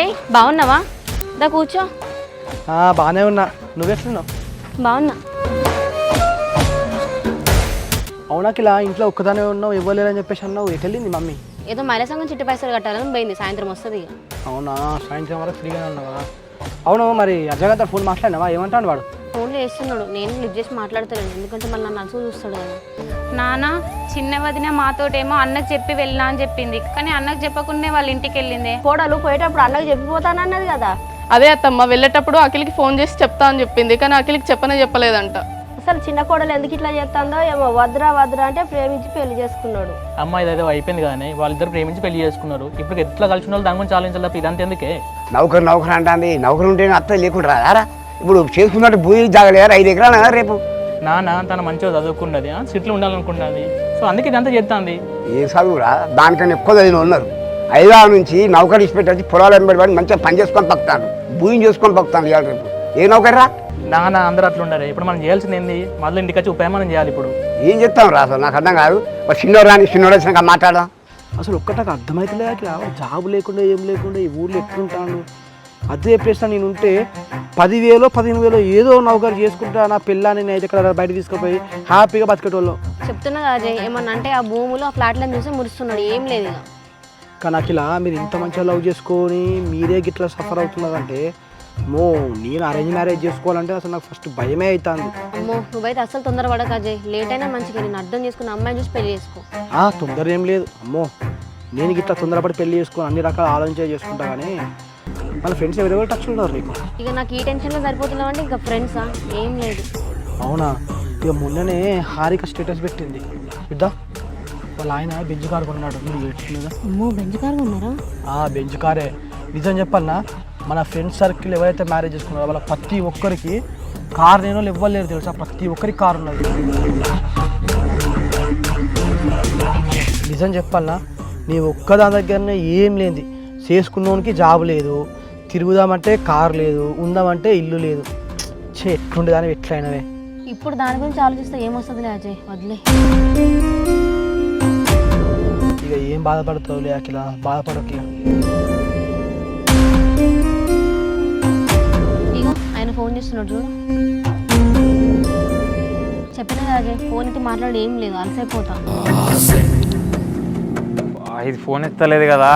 అజయ్ బాగున్నావా? దా కూర్చో. బాగానే ఉన్నా, నువ్వెట్లున్నావు? బాగున్నా. అవునాకి ఇలా ఇంట్లో ఒక్కదానే ఉన్నావు, ఇవ్వలేరని చెప్పేసి అన్నావు. ఎటు వెళ్ళింది మమ్మీ? ఏదో మహిళా సంఘం చిట్టి పైసలు కట్టాలని పోయింది, సాయంత్రం వస్తుంది. అవునా, సాయంత్రం వరకు ఫ్రీగానే ఉన్నావు కదా. అవును, మరి అజయ్ గారితో ఫోన్ మాట్లాడినావా? ఏమంటాడు వాడు? ఫోన్లో వేస్తున్నాడు, నేను లిఫ్ట్ చేసి మాట్లాడతాను, ఎందుకంటే మళ్ళీ నన్ను అలసు చూస్తాడు కదా. నాన్న చిన్న వదిన మాతోటేమో అన్నకు చెప్పి వెళ్ళినా అని చెప్పింది, కానీ అన్నకు చెప్పకుండా వాళ్ళ ఇంటికి వెళ్ళింది. కోడలు పోయేటప్పుడు అన్నకు చెప్పిపోతానన్నది కదా. అదే అత్తమ్మ, వెళ్ళేటప్పుడు అఖిల్కి ఫోన్ చేసి చెప్తా అని చెప్పింది, కానీ అఖిల్కి చెప్పలేదంట. అసలు చిన్న కోడలు ఎందుకు ఇట్లా చేస్తుందో ఏమో. వద్దురా అంటే ప్రేమించి పెళ్లి చేసుకున్నాడు. అమ్మాయి ఇదేదో అయిపోయింది కానీ వాళ్ళిద్దరు ప్రేమించి పెళ్లి చేసుకున్నారు. ఇప్పుడు ఎట్లా కలిసి వాళ్ళు దాని గురించి ఆలోచించాలి. ఇదంతా ఎందుకే? నౌకరు అంటుంది. నౌకరు ఉంటే అత్త లేకుండా రారా? ఇప్పుడు చేసుకున్నట్టు భూమి జాగలేరు 5 ఎకరాలు రేపు. నాన్న తన మంచిగా చదువుకున్నది, సిట్లు ఉండాలనుకున్నది, సో అందుకే ఇదంతా చేస్తుంది. ఏ చదువురా, దానికన్నా ఎక్కువ చదివిన ఉన్నారు. 5 నుంచి నౌకరు ఇచ్చిపెట్టి పొలాలు వెంబడి పడి మంచిగా పని చేసుకొని పక్కుతాను, భూమి చేసుకొని పక్కుతాను. ఇవాళ రేపు ఏ నౌకర్రా? నాన్న అందరూ అట్లా ఉండరు. ఇప్పుడు మనం చేయాల్సింది ఏంది? మొదలు ఇంటికి వచ్చి ఉపయోగం చేయాలి. ఇప్పుడు ఏం చెప్తాం రా? అసలు నాకు అర్థం కాదు. చిన్నోడు రాని చిన్నోడు వచ్చినాక మాట్లాడదాం. అసలు ఒక్కటాకు అర్థమవుతలే. జాబ్ లేకుండా ఏం లేకుండా ఈ ఊళ్ళో ఎట్లుంటాను? అదే ప్లేస్లో నేను ఉంటే 10,000 15,000 ఏదో నౌకరు చేసుకుంటా, నా పిల్లని నేను ఇక్కడ బయట తీసుకుపోయి హ్యాపీగా బతికేటోళ్ళం. చెప్తున్నా కదా అజయ్, ఏమన్నా అంటే ఆ భూములు ఆ ఫ్లాట్లను చూసి మురుస్తున్నాడు, ఏం లేదు ఇక. కానీ నాకు ఇలా మీరు ఇంత మంచిగా లవ్ చేసుకొని మీరే గిట్లా సఫర్ అవుతున్నారంటే, నేను అరేంజ్ మ్యారేజ్ చేసుకోవాలంటే అసలు నాకు ఫస్ట్ భయమే అవుతుంది. అమ్మో, నువ్వైతే అసలు తొందరపడక అజయ్, లేట్ అయినా మంచిగా నేను అర్థం చేసుకున్న అమ్మాయిని చూసి పెళ్లి చేసుకో. తొందర ఏం లేదు అమ్మో, నేను గిట్లా తొందరపడి పెళ్లి చేసుకొని అన్ని రకాల ఆలోచన చేసుకుంటా. కానీ మన ఫ్రెండ్స్ ఎవరెవరు టచ్లో ఉన్నారు నీకు? ఇక నాకు ఈ టెన్షన్లో సరిపోతున్నావు అంటే ఇంకా ఫ్రెండ్సా? ఏం లేదు. అవునా? ఇక మొన్ననే హారిక స్టేటస్ పెట్టింది బిడ్డ, వాళ్ళ ఆయన బెంజ్ కారు కొన్నాడు. మీరు ఏడ్చుకునేదా? అమ్మో, బెంజ్ కారు కొన్నారా? బెంజ్ కారే. నిజం చెప్పాలన్నా, మన ఫ్రెండ్స్ సర్కిల్ ఎవరైతే మ్యారేజ్ చేసుకున్నారో వాళ్ళ ప్రతి ఒక్కరికి కారు నేను ఇవ్వలేరు తెలుసా. ప్రతి ఒక్కరికి కారు ఉన్నది. నిజం చెప్పాలన్నా, నీ ఒక్కదాని దగ్గరనే ఏం లేనిది. చేసుకున్నోనికి జాబ్ లేదు, తిరుగుదామంటే కారు లేదు, ఉందామంటే ఇల్లు లేదు. ఎట్లుండేదాన్ని ఎట్లయినవే. ఇప్పుడు దాని గురించి ఆలోచిస్తే ఏమొస్తుందిలే అజయ్, వదిలే. ఇక ఏం బాధపడతావులే అఖిల, బాధపడక. ఇగో ఆయన ఫోన్ చేస్తున్నాడు చూడు. చెప్పినా కదా అజయ్, ఫోన్ అయితే మాట్లాడి ఏం లేదు, అలసైపోతా. ఇది ఫోన్ ఎత్తలేదు కదా.